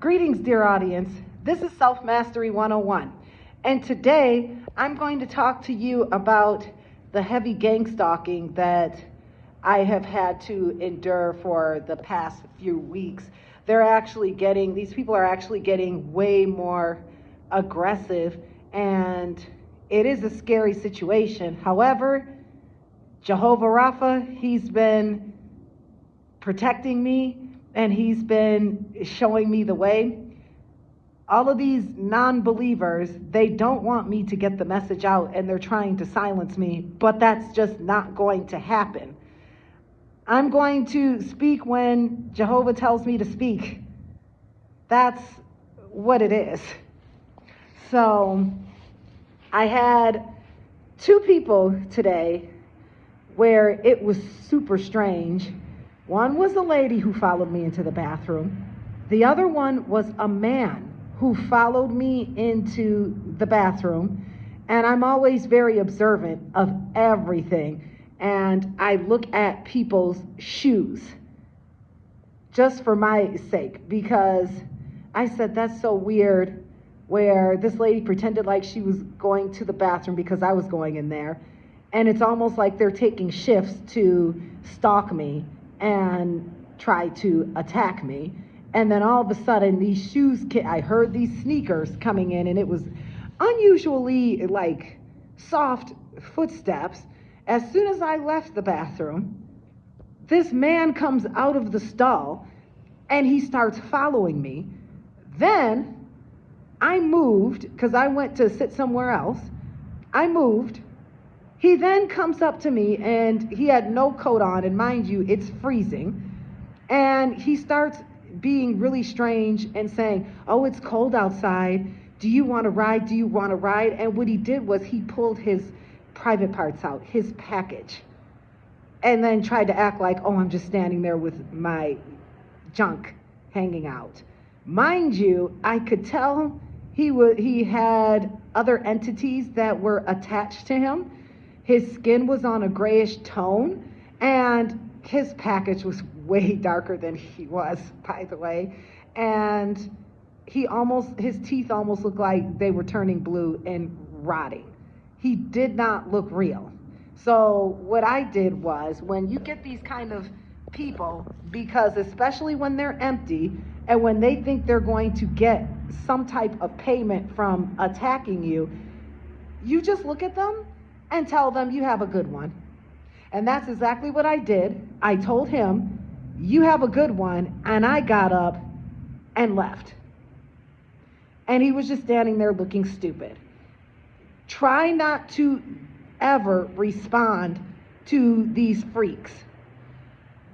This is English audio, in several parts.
Greetings, dear audience. This is Self-Mastery 101. And today, I'm going to talk to you about the heavy gang stalking that I have had to endure for the past few weeks. These people are actually getting way more aggressive, and it is a scary situation. However, Jehovah Rapha, he's been protecting me, and he's been showing me the way. All of these non-believers, they don't want me to get the message out, and they're trying to silence me, but that's just not going to happen. I'm going to speak when Jehovah tells me to speak. That's what it is. So I had two people today where it was super strange. One was a lady who followed me into the bathroom. The other one was a man who followed me into the bathroom. And I'm always very observant of everything. And I look at people's shoes just for my sake, because I said, that's so weird, where this lady pretended like she was going to the bathroom because I was going in there. And it's almost like they're taking shifts to stalk me and try to attack me. And then all of a sudden, these shoes, I heard these sneakers coming in, and it was unusually like soft footsteps. As soon as I left the bathroom, this man comes out of the stall and he starts following me. Then I moved because I went to sit somewhere else. I moved. He then comes up to me, and he had no coat on, and mind you, it's freezing. And he starts being really strange and saying, oh, it's cold outside. Do you want to ride? Do you want to ride? And what he did was he pulled his private parts out, his package, and then tried to act like, oh, I'm just standing there with my junk hanging out. Mind you, I could tell he had other entities that were attached to him. His skin was on a grayish tone, and his package was way darker than he was, by the way. And his teeth almost looked like they were turning blue and rotting. He did not look real. So what I did was, when you get these kind of people, because especially when they're empty and when they think they're going to get some type of payment from attacking you, you just look at them and tell them you have a good one. And that's exactly what I did. I told him, you have a good one, and I got up and left. And he was just standing there looking stupid. Try not to ever respond to these freaks.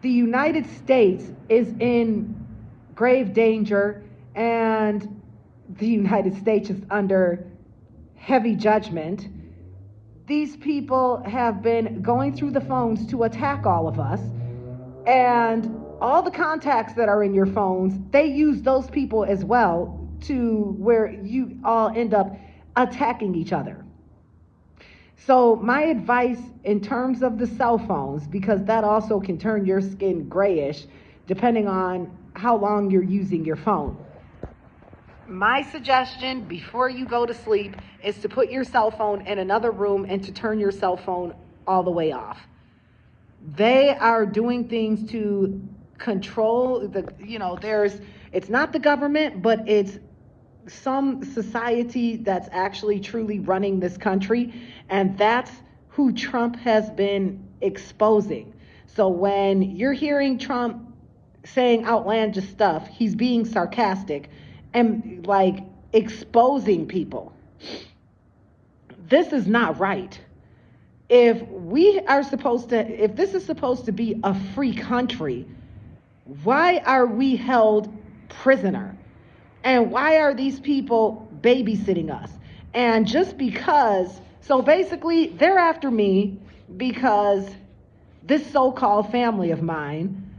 The United States is in grave danger, and the United States is under heavy judgment. These people have been going through the phones to attack all of us, and all the contacts that are in your phones, they use those people as well, to where you all end up attacking each other. So my advice in terms of the cell phones, because that also can turn your skin grayish depending on how long you're using your phone. My suggestion before you go to sleep is to put your cell phone in another room and to turn your cell phone all the way off. They are doing things to control it's not the government, but it's some society that's actually truly running this country, and that's who Trump has been exposing. So when you're hearing Trump saying outlandish stuff, he's being sarcastic and like exposing people. This is not right. If this is supposed to be a free country, why are we held prisoner? And why are these people babysitting us? And just because, so basically they're after me because this so-called family of mine,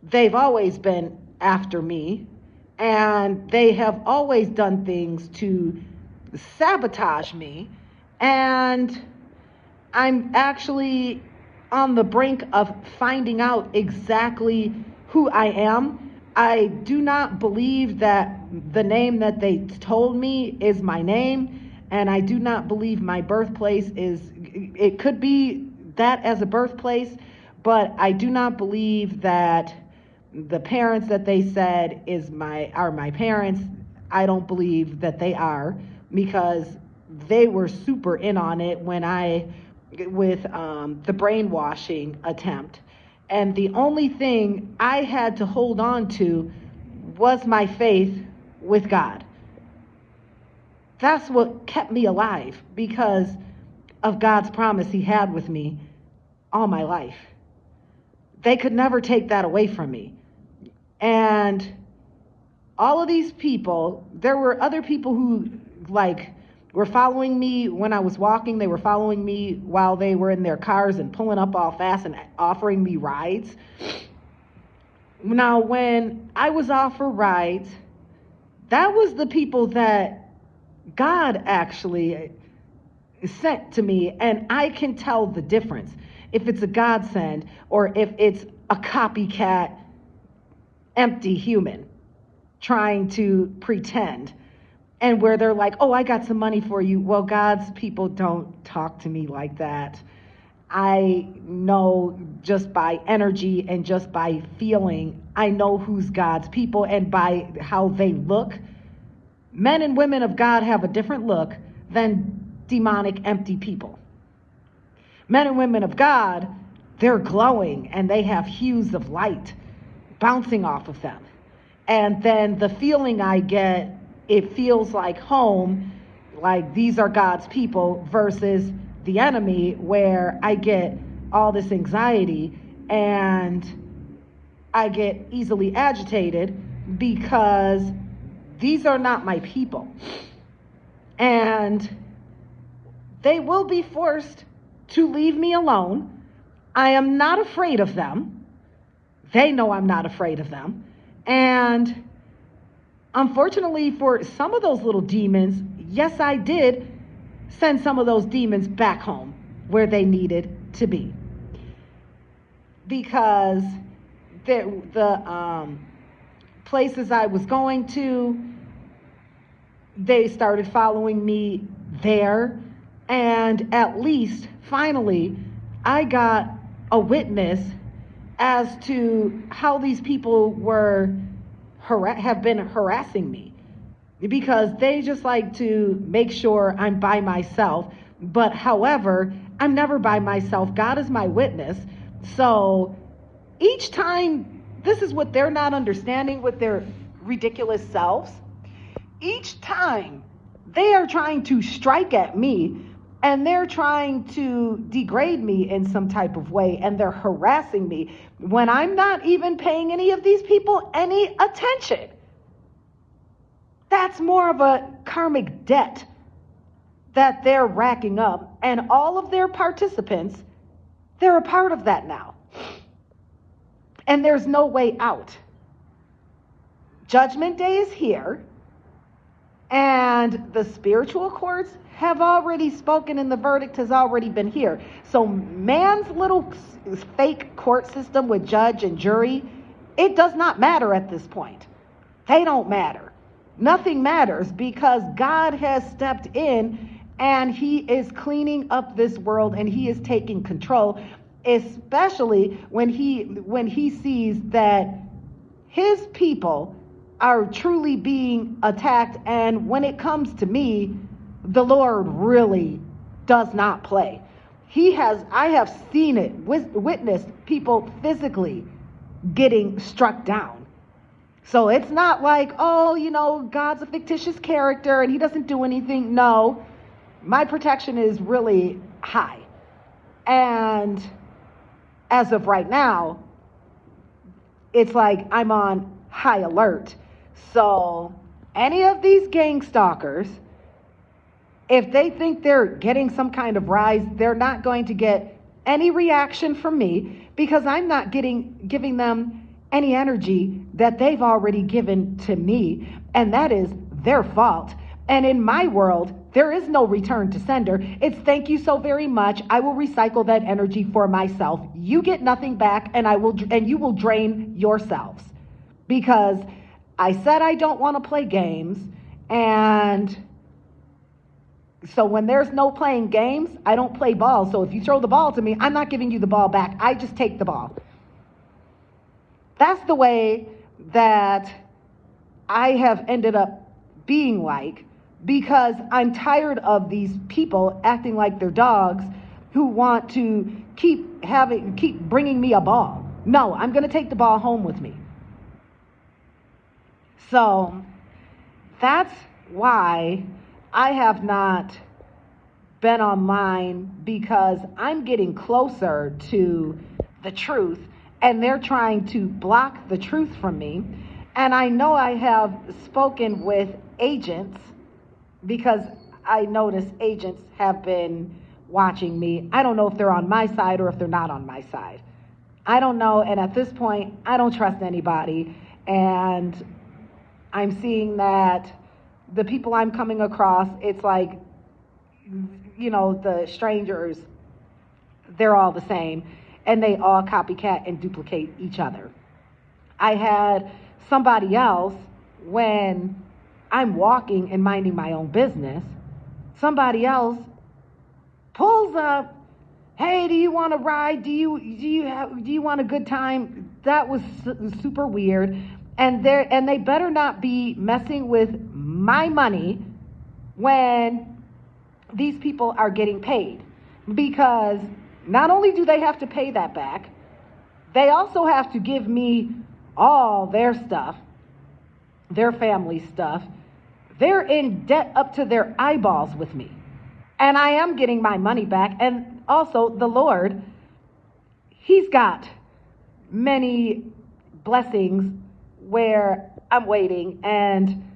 they've always been after me, and they have always done things to sabotage me. And I'm actually on the brink of finding out exactly who I am. I do not believe that the name that they told me is my name, and I do not believe my birthplace it could be that as a birthplace, but I do not believe that the parents that they said are my parents. I don't believe that they are, because they were super in on it with the brainwashing attempt. And the only thing I had to hold on to was my faith with God. That's what kept me alive, because of God's promise he had with me all my life. They could never take that away from me. And all of these people, there were other people who were following me when I was walking. They were following me while they were in their cars and pulling up all fast and offering me rides. Now, when I was offered rides, that was the people that God actually sent to me, and I can tell the difference if it's a godsend or if it's a copycat, empty human trying to pretend. And where they're like, oh, I got some money for you. Well, God's people don't talk to me like that. I know just by energy and just by feeling, I know who's God's people, and by how they look. Men and women of God have a different look than demonic, empty people. Men and women of God, they're glowing and they have hues of light bouncing off of them. And then the feeling I get, it feels like home, like these are God's people, versus the enemy, where I get all this anxiety and I get easily agitated because these are not my people. And they will be forced to leave me alone. I am not afraid of them. They know I'm not afraid of them. And unfortunately for some of those little demons, yes, I did send some of those demons back home where they needed to be. Because the places I was going to, they started following me there. And at least, finally, I got a witness as to how these people have been harassing me, because they just like to make sure I'm by myself. But however, I'm never by myself. God is my witness. So each time, this is what they're not understanding with their ridiculous selves. Each time they are trying to strike at me, and they're trying to degrade me in some type of way, and they're harassing me when I'm not even paying any of these people any attention. That's more of a karmic debt that they're racking up, and all of their participants, they're a part of that now. And there's no way out. Judgment Day is here, and the spiritual courts have already spoken, and the verdict has already been here. So man's little fake court system with judge and jury, it does not matter at this point. They don't matter. Nothing matters, because God has stepped in and he is cleaning up this world, and he is taking control, especially when he sees that his people are truly being attacked. And when it comes to me, the Lord really does not play. I have seen it, witnessed people physically getting struck down. So it's not like, oh, God's a fictitious character and he doesn't do anything. No, my protection is really high. And as of right now, it's like I'm on high alert. So any of these gang stalkers, if they think they're getting some kind of rise, they're not going to get any reaction from me, because I'm not giving them any energy that they've already given to me, and that is their fault. And in my world, there is no return to sender. It's thank you so very much. I will recycle that energy for myself. You get nothing back, and you will drain yourselves, because I said I don't want to play games, and so when there's no playing games, I don't play ball. So if you throw the ball to me, I'm not giving you the ball back. I just take the ball. That's the way that I have ended up being like, because I'm tired of these people acting like they're dogs who want to keep bringing me a ball. No, I'm going to take the ball home with me. So that's why I have not been online, because I'm getting closer to the truth and they're trying to block the truth from me. And I know I have spoken with agents, because I notice agents have been watching me. I don't know if they're on my side or if they're not on my side. I don't know. And at this point, I don't trust anybody. And I'm seeing that the people I'm coming across, it's like, the strangers, they're all the same, and they all copycat and duplicate each other. I had somebody else, when I'm walking and minding my own business, somebody else pulls up, hey, do you want to ride? Do you want a good time? That was super weird. And they better not be messing with my money when these people are getting paid, because not only do they have to pay that back, they also have to give me all their stuff, their family stuff. They're in debt up to their eyeballs with me. And I am getting my money back. And also the Lord, He's got many blessings where I'm waiting, and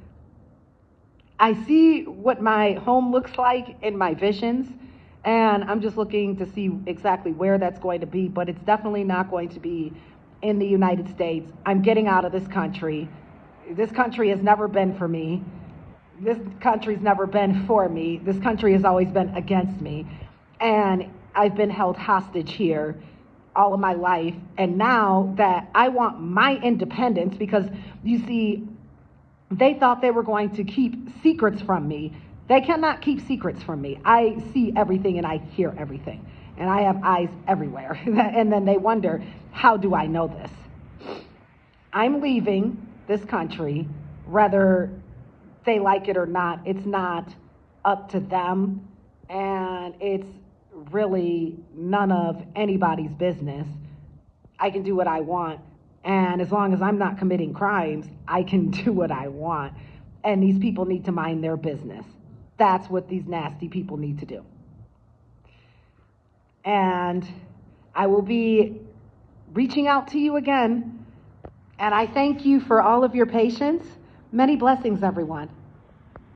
I see what my home looks like in my visions, and I'm just looking to see exactly where that's going to be, but it's definitely not going to be in the United States. I'm getting out of this country. This country has never been for me. This country's never been for me. This country has always been against me, and I've been held hostage here all of my life. And now that I want my independence, because you see, they thought they were going to keep secrets from me. They cannot keep secrets from me. I see everything and I hear everything. And I have eyes everywhere. And then they wonder, how do I know this? I'm leaving this country, whether they like it or not. It's not up to them. And it's really none of anybody's business. I can do what I want. And as long as I'm not committing crimes, I can do what I want. And these people need to mind their business. That's what these nasty people need to do. And I will be reaching out to you again. And I thank you for all of your patience. Many blessings, everyone.